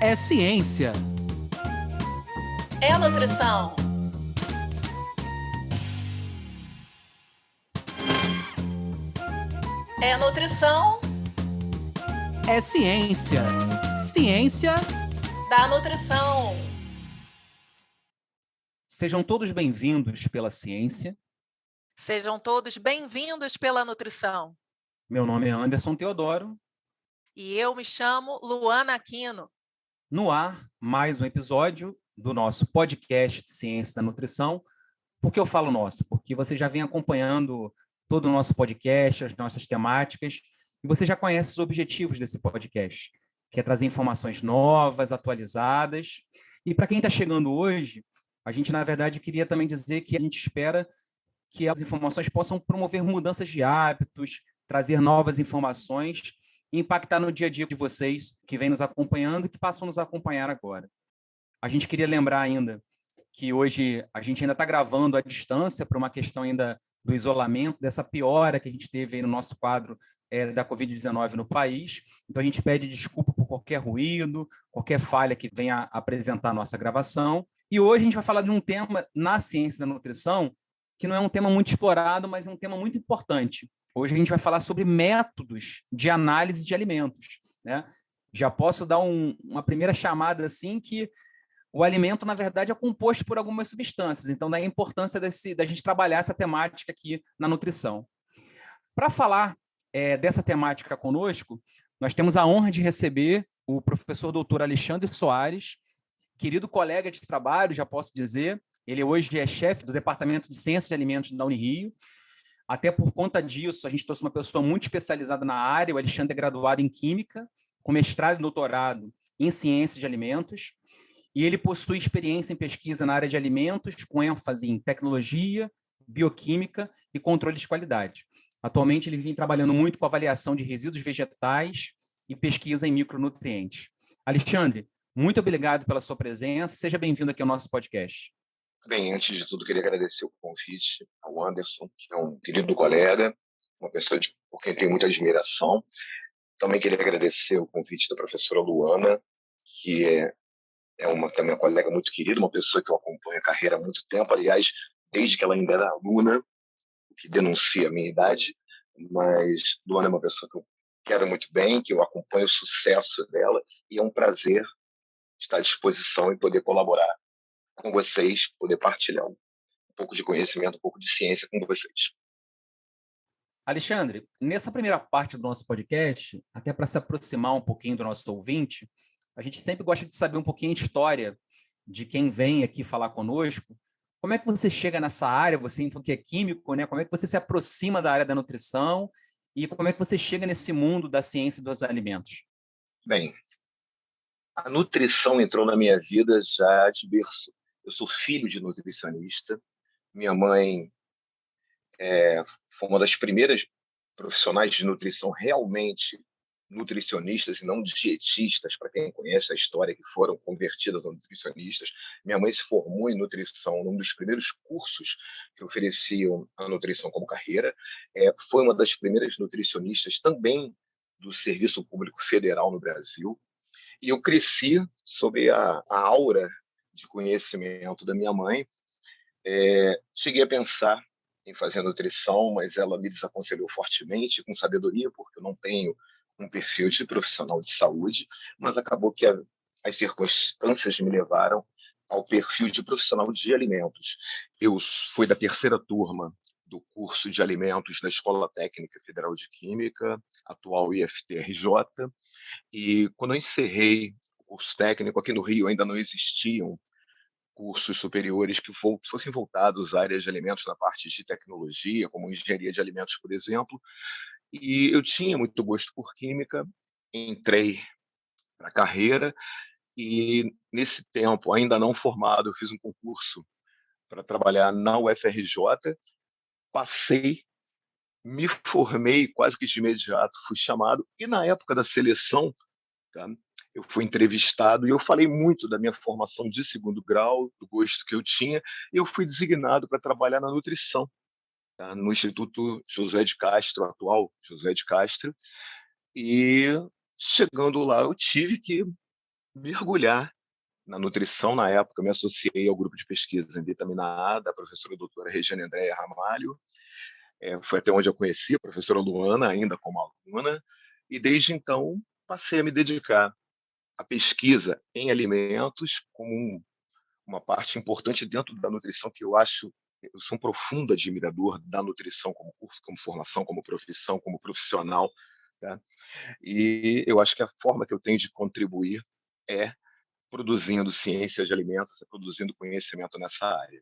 É ciência. É nutrição. É nutrição É ciência. Ciência. da nutrição. Sejam todos bem-vindos pela ciência. Sejam todos bem-vindos pela nutrição. Meu nome é Anderson Teodoro. E eu me chamo Luana Aquino. No ar, mais um episódio do nosso podcast de Ciência da Nutrição. Por que eu falo nosso? Porque você já vem acompanhando todo o nosso podcast, as nossas temáticas, e você já conhece os objetivos desse podcast, que é trazer informações novas, atualizadas. E para quem está chegando hoje, a gente, na verdade, queria também dizer que a gente espera que as informações possam promover mudanças de hábitos, trazer novas informações e impactar no dia a dia de vocês que vêm nos acompanhando e que passam a nos acompanhar agora. A gente queria lembrar ainda que hoje a gente ainda está gravando à distância por uma questão ainda do isolamento, dessa piora que a gente teve aí no nosso quadro da Covid-19 no país. Então, a gente pede desculpa por qualquer ruído, qualquer falha que venha a apresentar a nossa gravação. E hoje a gente vai falar de um tema na ciência da nutrição que não é um tema muito explorado, mas é um tema muito importante. Hoje a gente vai falar sobre métodos de análise de alimentos, né? Já posso dar uma primeira chamada assim que o alimento, na verdade, é composto por algumas substâncias. Então, daí a importância da gente trabalhar essa temática aqui na nutrição. Para falar dessa temática conosco, nós temos a honra de receber o professor doutor Alexandre Soares, querido colega de trabalho, já posso dizer. Ele hoje é chefe do Departamento de Ciências de Alimentos da Unirio. Até por conta disso, a gente trouxe uma pessoa muito especializada na área. O Alexandre é graduado em Química, com mestrado e doutorado em Ciências de Alimentos. E ele possui experiência em pesquisa na área de alimentos, com ênfase em tecnologia, bioquímica e controle de qualidade. Atualmente, ele vem trabalhando muito com avaliação de resíduos vegetais e pesquisa em micronutrientes. Alexandre, muito obrigado pela sua presença. Seja bem-vindo aqui ao nosso podcast. Bem, antes de tudo, queria agradecer o convite ao Anderson, que é um querido colega, uma pessoa por quem tenho muita admiração. Também queria agradecer o convite da professora Luana, que é uma também uma colega muito querida, uma pessoa que eu acompanho a carreira há muito tempo, aliás, desde que ela ainda era aluna, o que denuncia a minha idade, mas Luana é uma pessoa que eu quero muito bem, que eu acompanho o sucesso dela, e é um prazer estar à disposição e poder colaborar com vocês, poder partilhar um pouco de conhecimento, um pouco de ciência com vocês. Alexandre, nessa primeira parte do nosso podcast, até para se aproximar um pouquinho do nosso ouvinte, a gente sempre gosta de saber um pouquinho de história de quem vem aqui falar conosco. Como é que você chega nessa área, você então que é químico, né? Como é que você se aproxima da área da nutrição e como é que você chega nesse mundo da ciência dos alimentos? Bem, a nutrição entrou na minha vida já de berço. Eu sou filho de nutricionista. Minha mãe foi uma das primeiras profissionais de nutrição realmente nutricionistas e não dietistas, para quem conhece a história, que foram convertidas a nutricionistas. Minha mãe se formou em nutrição num dos primeiros cursos que ofereciam a nutrição como carreira. Foi uma das primeiras nutricionistas também do Serviço Público Federal no Brasil. E eu cresci sob a aura de conhecimento da minha mãe. Cheguei a pensar em fazer nutrição, mas ela me desaconselhou fortemente, com sabedoria, porque eu não tenho um perfil de profissional de saúde, mas acabou que as circunstâncias me levaram ao perfil de profissional de alimentos. Eu fui da terceira turma do curso de alimentos da Escola Técnica Federal de Química, atual IFTRJ, e quando eu encerrei o curso técnico, aqui no Rio ainda não existiam cursos superiores que fossem voltados à área de alimentos na parte de tecnologia, como engenharia de alimentos, por exemplo. E eu tinha muito gosto por química, entrei para a carreira e, nesse tempo, ainda não formado, eu fiz um concurso para trabalhar na UFRJ, passei, me formei quase que de imediato, fui chamado, e na época da seleção, tá, eu fui entrevistado e eu falei muito da minha formação de segundo grau, do gosto que eu tinha, e eu fui designado para trabalhar na nutrição, tá, no Instituto Josué de Castro, atual Josué de Castro, e chegando lá eu tive que mergulhar na nutrição. Na época, eu me associei ao grupo de pesquisa em vitamina A da professora doutora Regina Andréa Ramalho. Foi até onde eu conheci a professora Luana, ainda como aluna, e desde então passei a me dedicar à pesquisa em alimentos como uma parte importante dentro da nutrição que eu sou um profundo admirador da nutrição como curso, como formação, como profissão, como profissional, tá? E eu acho que a forma que eu tenho de contribuir é produzindo ciências de alimentos, produzindo conhecimento nessa área.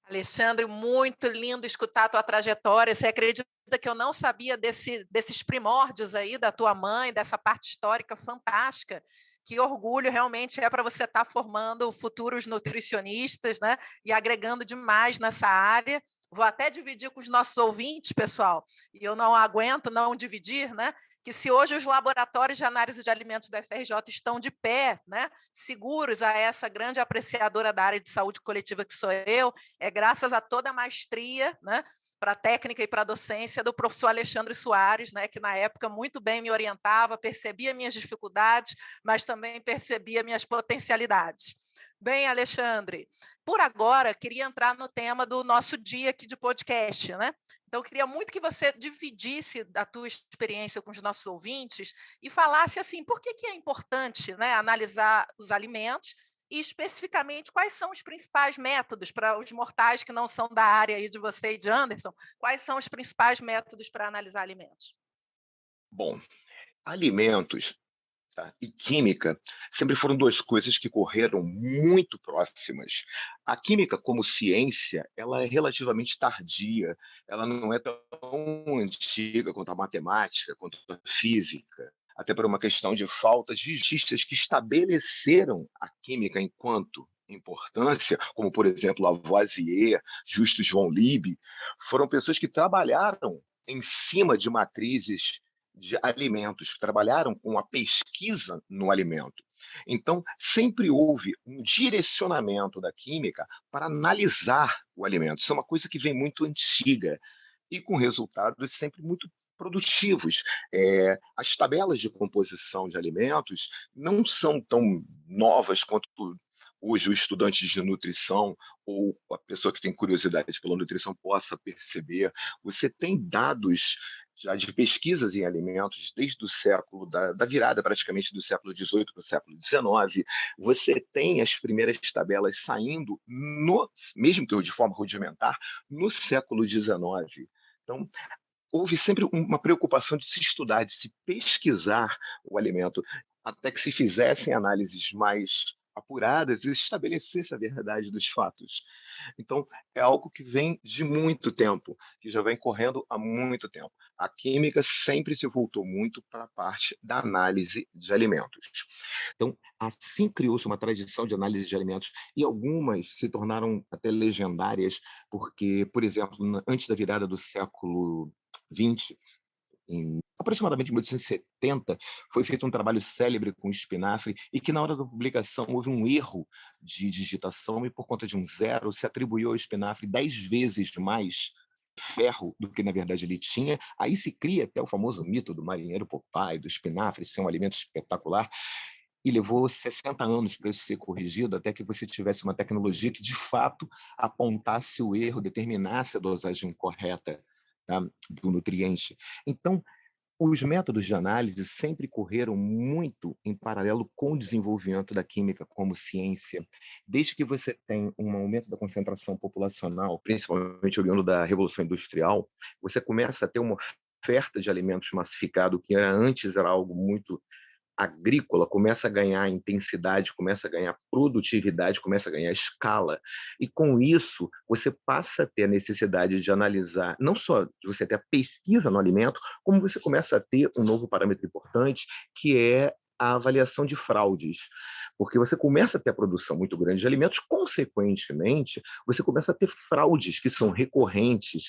Alexandre, muito lindo escutar a tua trajetória. Você acredita que eu não sabia desses primórdios aí da tua mãe, dessa parte histórica fantástica? Que orgulho realmente é para você estar formando futuros nutricionistas, né? E agregando demais nessa área. Vou até dividir com os nossos ouvintes, pessoal, e eu não aguento não dividir, né? Que se hoje os laboratórios de análise de alimentos da FRJ estão de pé, né? Seguros a essa grande apreciadora da área de saúde coletiva que sou eu, é graças a toda a maestria, né, para a técnica e para a docência do professor Alexandre Soares, né, que na época muito bem me orientava, percebia minhas dificuldades, mas também percebia minhas potencialidades. Bem, Alexandre, por agora, queria entrar no tema do nosso dia aqui de podcast, né? Então, eu queria muito que você dividisse a tua experiência com os nossos ouvintes e falasse assim, por que é importante, né, analisar os alimentos e especificamente quais são os principais métodos para os mortais que não são da área aí de você e de Anderson, quais são os principais métodos para analisar alimentos? Bom, alimentos, tá, e química sempre foram duas coisas que correram muito próximas. A química, como ciência, ela é relativamente tardia, ela não é tão antiga quanto a matemática, quanto a física, até por uma questão de faltas de cientistas que estabeleceram a química enquanto importância, como, por exemplo, Lavoisier, Justus von Liebig, foram pessoas que trabalharam em cima de matrizes de alimentos, que trabalharam com a pesquisa no alimento. Então, sempre houve um direcionamento da química para analisar o alimento. Isso é uma coisa que vem muito antiga e com resultados sempre muito produtivos. As tabelas de composição de alimentos não são tão novas quanto hoje o estudante de nutrição ou a pessoa que tem curiosidade pela nutrição possa perceber. Você tem dados já de pesquisas em alimentos desde o século da virada praticamente do século XVIII para o século XIX. Você tem as primeiras tabelas saindo mesmo que de forma rudimentar, no século XIX. Então, houve sempre uma preocupação de se estudar, de se pesquisar o alimento, até que se fizessem análises mais apuradas e estabelecesse a verdade dos fatos. Então, é algo que vem de muito tempo, que já vem correndo há muito tempo. A química sempre se voltou muito para a parte da análise de alimentos. Então, assim criou-se uma tradição de análise de alimentos e algumas se tornaram até legendárias, porque, por exemplo, antes da virada do século XX, em aproximadamente 1870, foi feito um trabalho célebre com espinafre e que, na hora da publicação, houve um erro de digitação e, por conta de um zero, se atribuiu ao espinafre 10 vezes mais ferro do que, na verdade, ele tinha. Aí se cria até o famoso mito do marinheiro Popeye, do espinafre ser um alimento espetacular, e levou 60 anos para isso ser corrigido, até que você tivesse uma tecnologia que, de fato, apontasse o erro, determinasse a dosagem correta, tá, do nutriente. Então, os métodos de análise sempre correram muito em paralelo com o desenvolvimento da química como ciência. Desde que você tem um aumento da concentração populacional, principalmente oriundo da Revolução Industrial, você começa a ter uma oferta de alimentos massificado, que antes era algo muito agrícola, começa a ganhar intensidade, começa a ganhar produtividade, começa a ganhar escala. E com isso, você passa a ter a necessidade de analisar, não só de você ter a pesquisa no alimento, como você começa a ter um novo parâmetro importante, que é a avaliação de fraudes. Porque você começa a ter a produção muito grande de alimentos, consequentemente, você começa a ter fraudes que são recorrentes,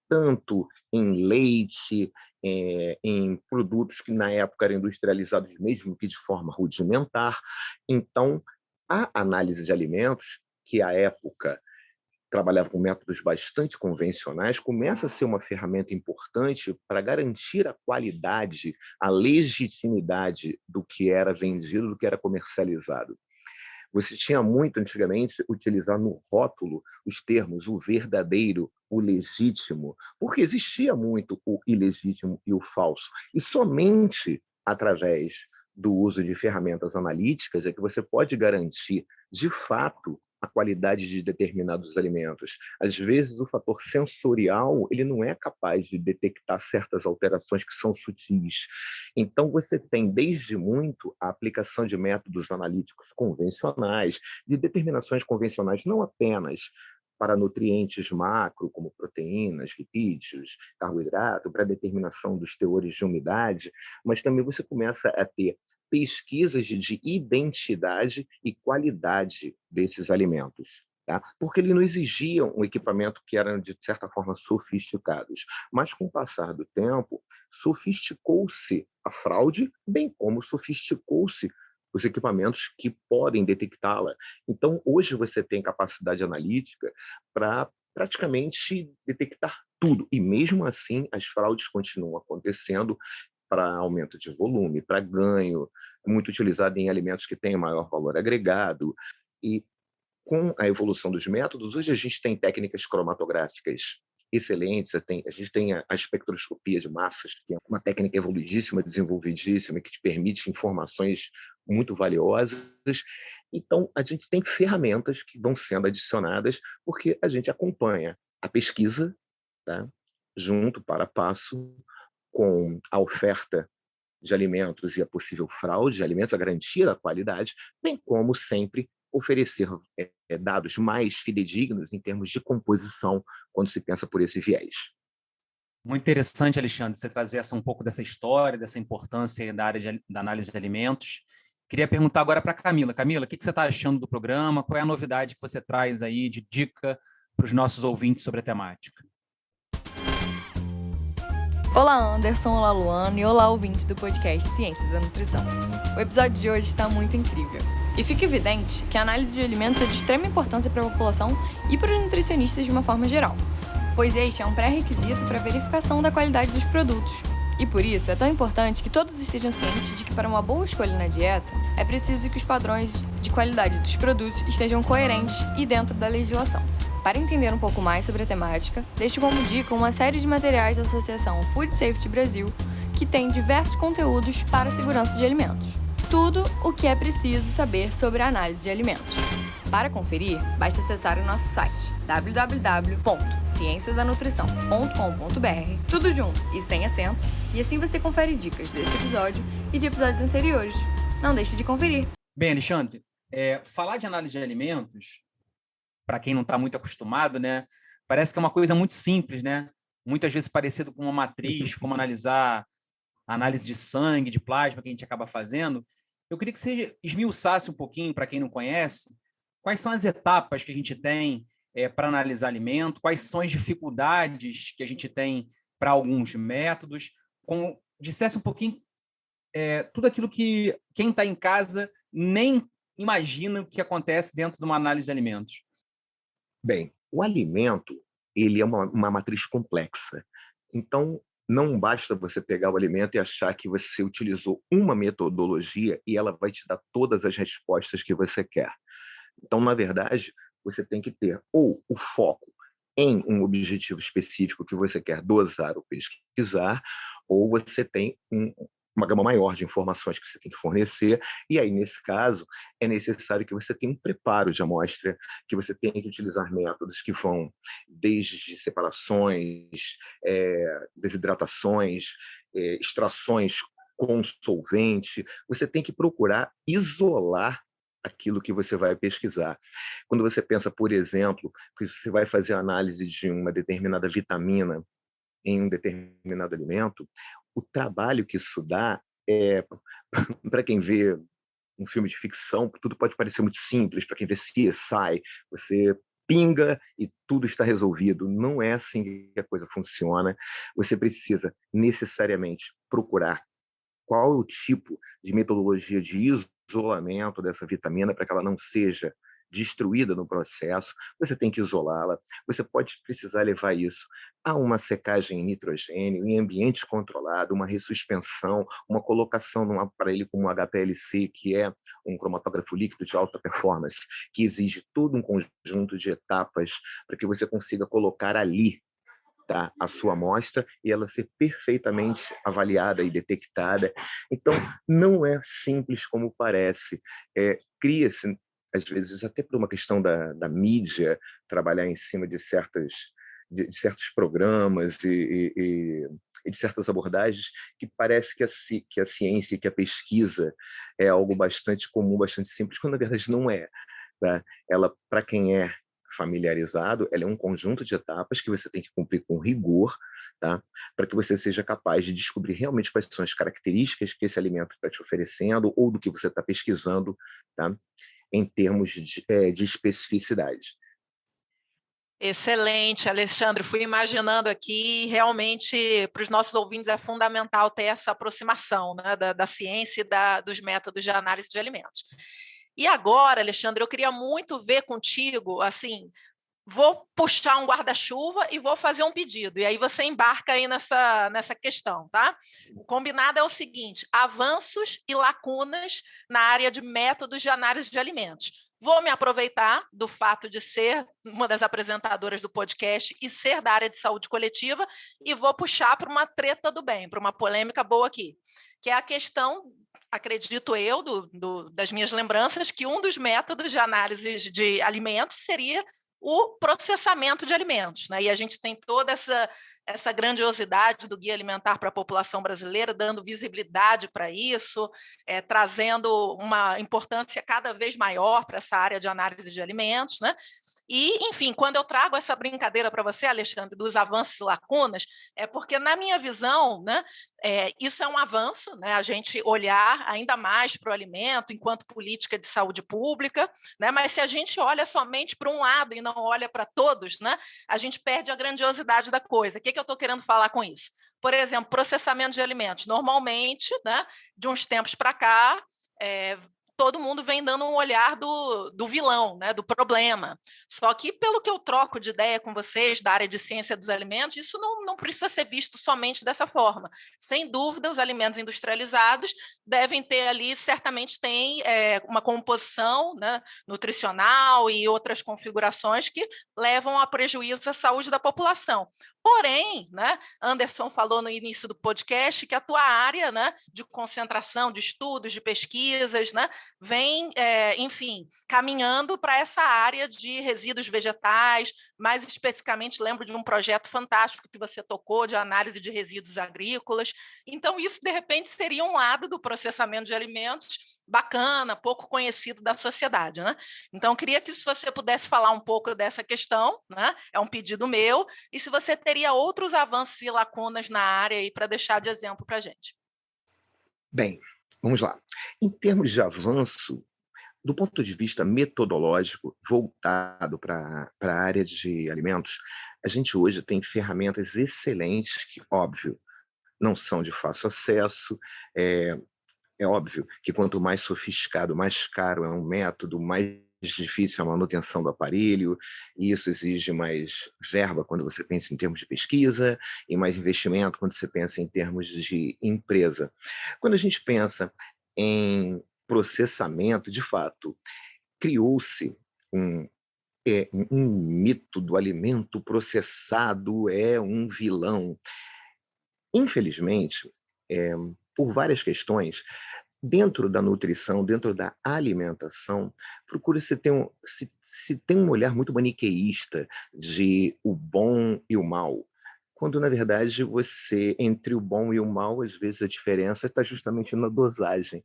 tanto em leite, em produtos que na época eram industrializados mesmo que de forma rudimentar. Então, a análise de alimentos, que à época trabalhar com métodos bastante convencionais, começa a ser uma ferramenta importante para garantir a qualidade, a legitimidade do que era vendido, do que era comercializado. Você tinha muito, antigamente, utilizar no rótulo os termos o verdadeiro, o legítimo, porque existia muito o ilegítimo e o falso. E somente através do uso de ferramentas analíticas é que você pode garantir, de fato, a qualidade de determinados alimentos. Às vezes, o fator sensorial ele não é capaz de detectar certas alterações que são sutis. Então, você tem, desde muito, a aplicação de métodos analíticos convencionais, de determinações convencionais não apenas para nutrientes macro, como proteínas, lipídios, carboidrato, para determinação dos teores de umidade, mas também você começa a ter pesquisas de identidade e qualidade desses alimentos. Tá? Porque ele não exigia um equipamento que era, de certa forma, sofisticados. Mas, com o passar do tempo, sofisticou-se a fraude, bem como sofisticou-se os equipamentos que podem detectá-la. Então, hoje você tem capacidade analítica para praticamente detectar tudo. E, mesmo assim, as fraudes continuam acontecendo para aumento de volume, para ganho, muito utilizado em alimentos que têm maior valor agregado. E, com a evolução dos métodos, hoje a gente tem técnicas cromatográficas excelentes, a gente tem a espectroscopia de massas, que é uma técnica evoluidíssima, desenvolvidíssima, que te permite informações muito valiosas. Então, a gente tem ferramentas que vão sendo adicionadas porque a gente acompanha a pesquisa, tá? Junto para a passo com a oferta de alimentos e a possível fraude de alimentos, a garantia da qualidade, bem como sempre oferecer dados mais fidedignos em termos de composição, quando se pensa por esse viés. Muito interessante, Alexandre, você trazer um pouco dessa história, dessa importância da área da análise de alimentos. Queria perguntar agora para a Camila. Camila, o que você está achando do programa? Qual é a novidade que você traz aí de dica para os nossos ouvintes sobre a temática? Olá, Anderson, olá, Luana e olá, ouvinte do podcast Ciência da Nutrição. O episódio de hoje está muito incrível. E fica evidente que a análise de alimentos é de extrema importância para a população e para os nutricionistas de uma forma geral, pois este é um pré-requisito para a verificação da qualidade dos produtos. E por isso é tão importante que todos estejam cientes de que para uma boa escolha na dieta, é preciso que os padrões de qualidade dos produtos estejam coerentes e dentro da legislação. Para entender um pouco mais sobre a temática, deixo como dica uma série de materiais da Associação Food Safety Brasil, que tem diversos conteúdos para a segurança de alimentos. Tudo o que é preciso saber sobre a análise de alimentos. Para conferir, basta acessar o nosso site www.cienciasdanutrição.com.br, tudo junto e sem acento, e assim você confere dicas desse episódio e de episódios anteriores. Não deixe de conferir. Bem, Alexandre, falar de análise de alimentos, para quem não está muito acostumado, né, parece que é uma coisa muito simples, né? Muitas vezes parecido com uma matriz, como analisar a análise de sangue, de plasma, que a gente acaba fazendo. Eu queria que você esmiuçasse um pouquinho, para quem não conhece, quais são as etapas que a gente tem para analisar alimento, quais são as dificuldades que a gente tem para alguns métodos, dissesse um pouquinho tudo aquilo que quem está em casa nem imagina o que acontece dentro de uma análise de alimentos. Bem, o alimento ele é uma matriz complexa. Então, não basta você pegar o alimento e achar que você utilizou uma metodologia e ela vai te dar todas as respostas que você quer. Então, na verdade, você tem que ter ou o foco em um objetivo específico que você quer dosar ou pesquisar, ou você tem uma gama maior de informações que você tem que fornecer, e aí, nesse caso, é necessário que você tenha um preparo de amostra, que você tenha que utilizar métodos que vão desde separações, desidratações, extrações com solvente. Você tem que procurar isolar aquilo que você vai pesquisar. Quando você pensa, por exemplo, que você vai fazer a análise de uma determinada vitamina em um determinado alimento, o trabalho que isso dá para quem vê um filme de ficção, tudo pode parecer muito simples, para quem vê CSI, você pinga e tudo está resolvido. Não é assim que a coisa funciona. Você precisa necessariamente procurar qual é o tipo de metodologia de isolamento dessa vitamina para que ela não seja destruída no processo, você tem que isolá-la, você pode precisar levar isso a uma secagem em nitrogênio, em ambiente controlado, uma ressuspensão, uma colocação num aparelho como o HPLC, que é um cromatógrafo líquido de alta performance, que exige todo um conjunto de etapas para que você consiga colocar ali, tá, a sua amostra e ela ser perfeitamente avaliada e detectada. Então, não é simples como parece. Cria-se, às vezes, até por uma questão da mídia, trabalhar em cima de certos programas e de certas abordagens, que parece que a ciência e que a pesquisa é algo bastante comum, bastante simples, quando na verdade não é. Tá? Ela, para quem é familiarizado, ela é um conjunto de etapas que você tem que cumprir com rigor, tá? Para que você seja capaz de descobrir realmente quais são as características que esse alimento está te oferecendo ou do que você está pesquisando, tá? Em termos de especificidade. Excelente, Alexandre. Fui imaginando aqui, realmente, para os nossos ouvintes é fundamental ter essa aproximação, né, da ciência e dos métodos de análise de alimentos. E agora, Alexandre, eu queria muito ver contigo, assim, vou puxar um guarda-chuva e vou fazer um pedido. E aí você embarca aí nessa questão, tá? O combinado é o seguinte: avanços e lacunas na área de métodos de análise de alimentos. Vou me aproveitar do fato de ser uma das apresentadoras do podcast e ser da área de saúde coletiva e vou puxar para uma treta do bem, para uma polêmica boa aqui, que é a questão, acredito eu, das minhas lembranças, que um dos métodos de análise de alimentos seria o processamento de alimentos, né? E a gente tem toda essa grandiosidade do Guia Alimentar para a população brasileira, dando visibilidade para isso, trazendo uma importância cada vez maior para essa área de análise de alimentos, né? E, enfim, quando eu trago essa brincadeira para você, Alexandre, dos avanços e lacunas, é porque, na minha visão, né, isso é um avanço, né, a gente olhar ainda mais para o alimento enquanto política de saúde pública, né, mas se a gente olha somente para um lado e não olha para todos, né, a gente perde a grandiosidade da coisa. O que eu estou querendo falar com isso? Por exemplo, processamento de alimentos. Normalmente, né, de uns tempos para cá, todo mundo vem dando um olhar do vilão, né, do problema. Só que, pelo que eu troco de ideia com vocês da área de ciência dos alimentos, isso não precisa ser visto somente dessa forma. Sem dúvida, os alimentos industrializados devem ter ali, certamente tem uma composição, né, nutricional e outras configurações que levam a prejuízo à saúde da população. Porém, né, Anderson falou no início do podcast que a tua área, né, de concentração, de estudos, de pesquisas, né, vem, enfim, caminhando para essa área de resíduos vegetais. Mais especificamente, lembro de um projeto fantástico que você tocou de análise de resíduos agrícolas. Então, isso, de repente, seria um lado do processamento de alimentos bacana, pouco conhecido da sociedade, né? Então, queria que se você pudesse falar um pouco dessa questão, né? É um pedido meu, e se você teria outros avanços e lacunas na área aí para deixar de exemplo para a gente. Bem, vamos lá. Em termos de avanço, do ponto de vista metodológico, voltado para a área de alimentos, a gente hoje tem ferramentas excelentes que, óbvio, não são de fácil acesso. É óbvio que quanto mais sofisticado, mais caro é um método, mais difícil a manutenção do aparelho, e isso exige mais verba quando você pensa em termos de pesquisa, e mais investimento quando você pensa em termos de empresa. Quando a gente pensa em processamento, de fato, criou-se um mito do alimento processado é um vilão. Infelizmente, por várias questões, dentro da nutrição, dentro da alimentação, procura-se ter se tem um olhar muito maniqueísta de o bom e o mal, quando, na verdade, entre o bom e o mal, às vezes a diferença está justamente na dosagem,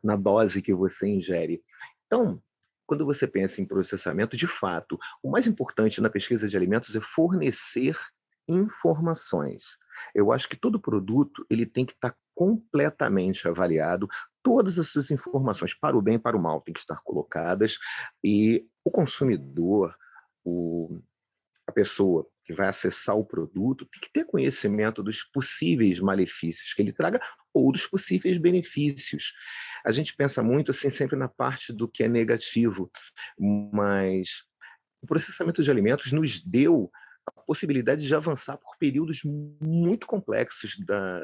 na dose que você ingere. Então, quando você pensa em processamento, de fato, o mais importante na pesquisa de alimentos é fornecer informações. Eu acho que todo produto ele tem que estar completamente avaliado, todas as suas informações, para o bem e para o mal, têm que estar colocadas, e o consumidor, a pessoa que vai acessar o produto, tem que ter conhecimento dos possíveis malefícios que ele traga ou dos possíveis benefícios. A gente pensa muito assim sempre na parte do que é negativo, mas o processamento de alimentos nos deu a possibilidade de avançar por períodos muito complexos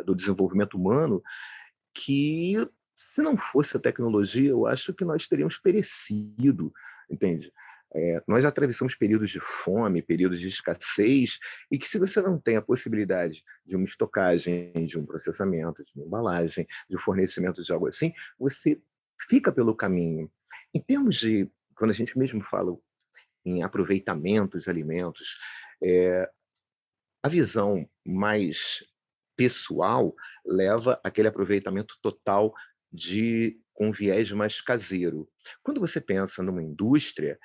do desenvolvimento humano, que, se não fosse a tecnologia, eu acho que nós teríamos perecido, entende? Nós atravessamos períodos de fome, períodos de escassez, e que, se você não tem a possibilidade de uma estocagem, de um processamento, de uma embalagem, de um fornecimento de algo assim, você fica pelo caminho. Em termos de, quando a gente mesmo fala em aproveitamento de alimentos, a visão mais pessoal leva àquele aproveitamento total com viés mais caseiro. Quando você pensa numa indústria,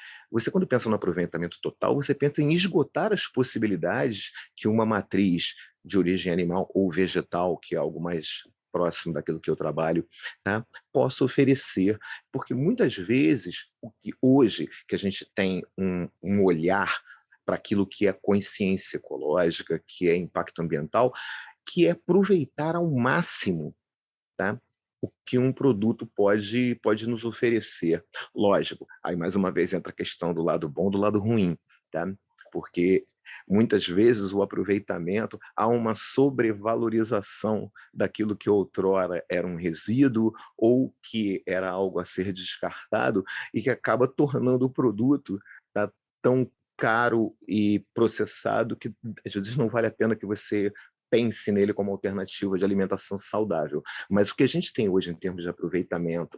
quando pensa no aproveitamento total, você pensa em esgotar as possibilidades que uma matriz de origem animal ou vegetal, que é algo mais próximo daquilo que eu trabalho, tá, possa oferecer. Porque muitas vezes, hoje que a gente tem um olhar para aquilo que é consciência ecológica, que é impacto ambiental, que é aproveitar ao máximo, tá, o que um produto pode nos oferecer. Lógico, aí mais uma vez entra a questão do lado bom, do lado ruim, tá? Porque muitas vezes o aproveitamento, há uma sobrevalorização daquilo que outrora era um resíduo ou que era algo a ser descartado e que acaba tornando o produto, tá, tão caro e processado que às vezes não vale a pena que você pense nele como alternativa de alimentação saudável. Mas o que a gente tem hoje em termos de aproveitamento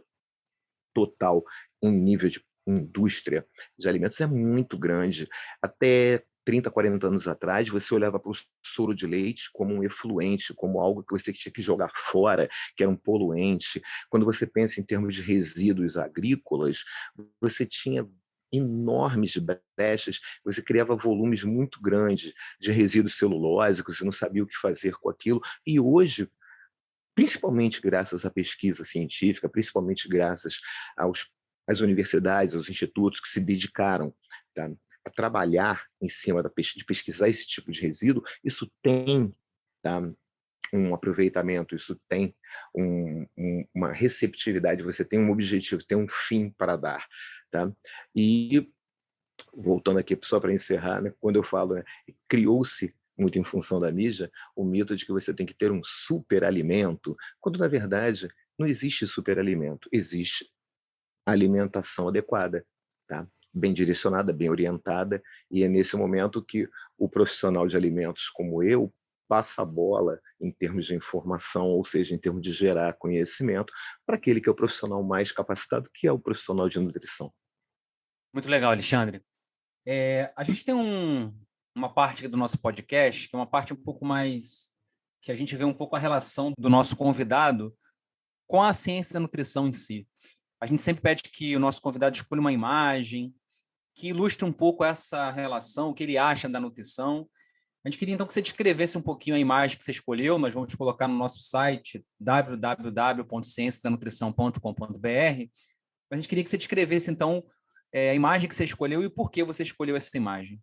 total em nível de indústria de alimentos é muito grande. Até 30, 40 anos atrás, você olhava para o soro de leite como um efluente, como algo que você tinha que jogar fora, que era um poluente. Quando você pensa em termos de resíduos agrícolas, você tinha enormes brechas, você criava volumes muito grandes de resíduos celulósicos, você não sabia o que fazer com aquilo. E hoje, principalmente graças à pesquisa científica, principalmente graças às universidades, aos institutos que se dedicaram, tá, a trabalhar em cima de pesquisar esse tipo de resíduo, isso tem, tá, um aproveitamento, isso tem uma receptividade, você tem um objetivo, tem um fim para dar. Tá? E, voltando aqui só para encerrar, né, quando eu falo, né, criou-se muito em função da mídia o mito de que você tem que ter um superalimento, quando na verdade não existe superalimento, existe alimentação adequada, tá? Bem direcionada, bem orientada, e é nesse momento que o profissional de alimentos como eu passa a bola em termos de informação, ou seja, em termos de gerar conhecimento, para aquele que é o profissional mais capacitado, que é o profissional de nutrição. Muito legal, Alexandre. A gente tem uma parte do nosso podcast, que é uma parte um pouco mais... que a gente vê um pouco a relação do nosso convidado com a ciência da nutrição em si. A gente sempre pede que o nosso convidado escolha uma imagem que ilustre um pouco essa relação, o que ele acha da nutrição. A gente queria, então, que você descrevesse um pouquinho a imagem que você escolheu. Nós vamos colocar no nosso site www.cienciadanutrição.com.br. A gente queria que você descrevesse, então, a imagem que você escolheu e por que você escolheu essa imagem.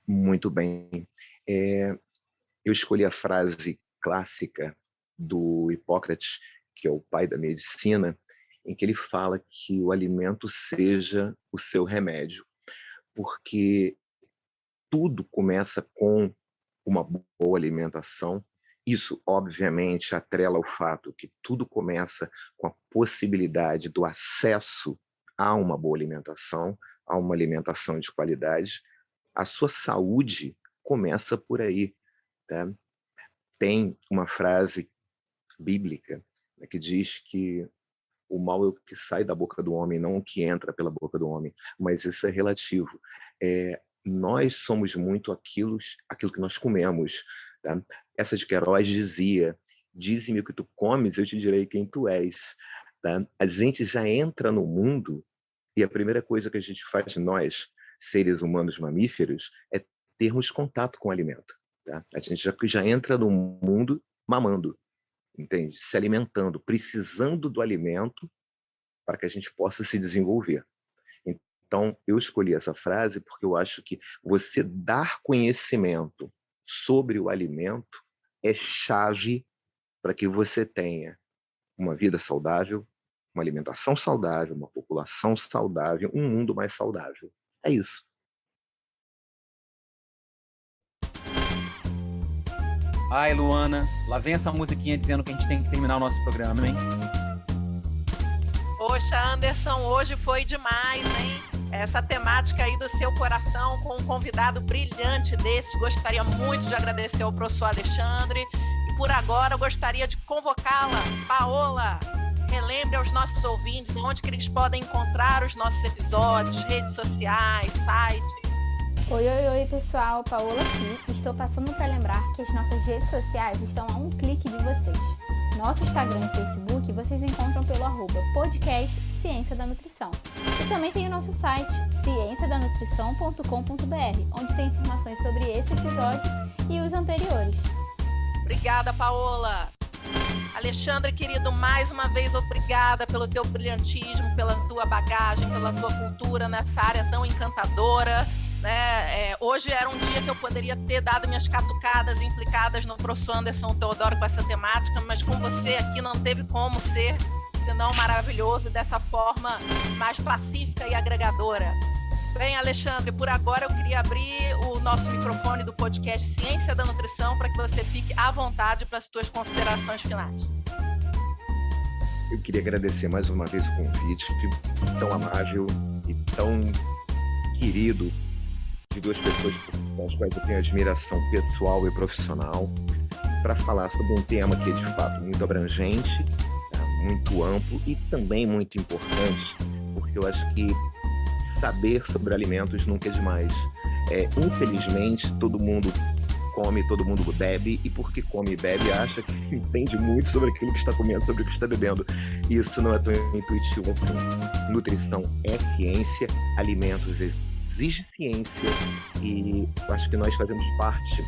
Muito bem. Eu escolhi a frase clássica do Hipócrates, que é o pai da medicina, em que ele fala que o alimento seja o seu remédio, porque tudo começa com uma boa alimentação. Isso, obviamente, atrela ao fato que tudo começa com a possibilidade do acesso a uma boa alimentação, a uma alimentação de qualidade. A sua saúde começa por aí, tá? Tem uma frase bíblica, né, que diz que o mal é o que sai da boca do homem, não o que entra pela boca do homem, mas isso é relativo. Nós somos muito aquilo que nós comemos. Tá? Essa de Queiroz dizia: dize-me o que tu comes, eu te direi quem tu és. Tá? A gente já entra no mundo e a primeira coisa que a gente faz, nós, seres humanos mamíferos, é termos contato com o alimento. Tá? A gente já entra no mundo mamando, entende? Se alimentando, precisando do alimento para que a gente possa se desenvolver. Então, eu escolhi essa frase porque eu acho que você dar conhecimento sobre o alimento é chave para que você tenha uma vida saudável, uma alimentação saudável, uma população saudável, um mundo mais saudável. É isso. Ai, Luana, lá vem essa musiquinha dizendo que a gente tem que terminar o nosso programa, hein? Poxa, Anderson, hoje foi demais, hein? Essa temática aí do seu coração com um convidado brilhante desses. Gostaria muito de agradecer ao professor Alexandre. E por agora eu gostaria de convocá-la, Paola. Relembre aos nossos ouvintes onde que eles podem encontrar os nossos episódios, redes sociais, site. Oi, pessoal, Paola aqui. Estou passando para lembrar que as nossas redes sociais estão a um clique de vocês. Nosso Instagram e Facebook vocês encontram pelo @podcast Ciência da Nutrição. E também tem o nosso site, cienciadanutrição.com.br, onde tem informações sobre esse episódio e os anteriores. Obrigada, Paola. Alexandre, querido, mais uma vez obrigada pelo teu brilhantismo, pela tua bagagem, pela tua cultura nessa área tão encantadora. Hoje era um dia que eu poderia ter dado minhas catucadas implicadas no professor Anderson Teodoro com essa temática, mas com você aqui não teve como ser senão maravilhoso, dessa forma mais pacífica e agregadora. Bem, Alexandre, por agora eu queria abrir o nosso microfone do podcast Ciência da Nutrição para que você fique à vontade para as suas considerações finais. Eu queria agradecer mais uma vez o convite tão amável e tão querido de duas pessoas pelas quais eu tenho admiração pessoal e profissional, para falar sobre um tema que é de fato muito abrangente, muito amplo e também muito importante, porque eu acho que saber sobre alimentos nunca é demais. Infelizmente, todo mundo come, todo mundo bebe, e porque come e bebe, acha que entende muito sobre aquilo que está comendo, sobre o que está bebendo. E isso não é tão intuitivo assim. Nutrição é ciência, alimentos exige ciência, e acho que nós fazemos parte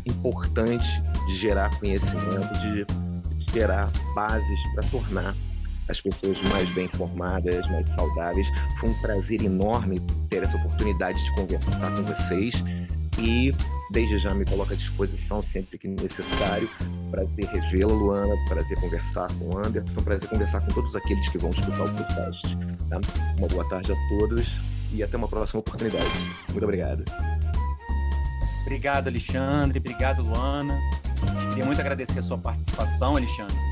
importante de gerar conhecimento, de gerar bases para tornar as pessoas mais bem informadas, mais saudáveis. Foi um prazer enorme ter essa oportunidade de conversar com vocês e desde já me coloco à disposição sempre que necessário. Prazer revê-la, Luana, prazer conversar com o Anderson, prazer conversar com todos aqueles que vão escutar o podcast. Tá? Uma boa tarde a todos e até uma próxima oportunidade. Muito obrigado. Obrigado, Alexandre. Obrigado, Luana. Queria muito agradecer a sua participação, Alexandre.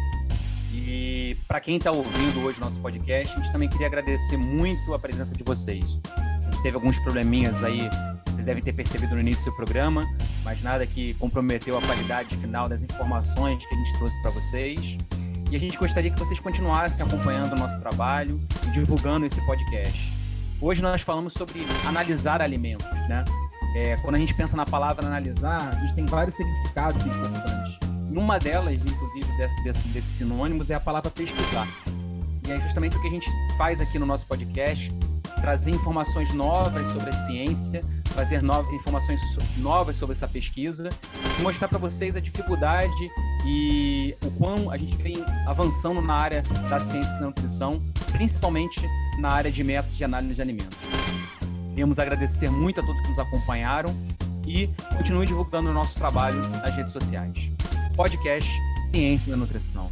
E para quem está ouvindo hoje o nosso podcast, a gente também queria agradecer muito a presença de vocês. A gente teve alguns probleminhas aí, vocês devem ter percebido no início do programa, mas nada que comprometeu a qualidade final das informações que a gente trouxe para vocês. E a gente gostaria que vocês continuassem acompanhando o nosso trabalho e divulgando esse podcast. Hoje nós falamos sobre analisar alimentos, né? Quando a gente pensa na palavra analisar, a gente tem vários significados importantes. Uma delas, inclusive, desses sinônimos, é a palavra pesquisar. E é justamente o que a gente faz aqui no nosso podcast, trazer informações novas sobre a ciência, trazer informações novas sobre essa pesquisa, e mostrar para vocês a dificuldade e o quão a gente vem avançando na área da ciência da nutrição, principalmente na área de métodos de análise de alimentos. Queremos agradecer muito a todos que nos acompanharam e continue divulgando o nosso trabalho nas redes sociais. Podcast Ciência da Nutrição.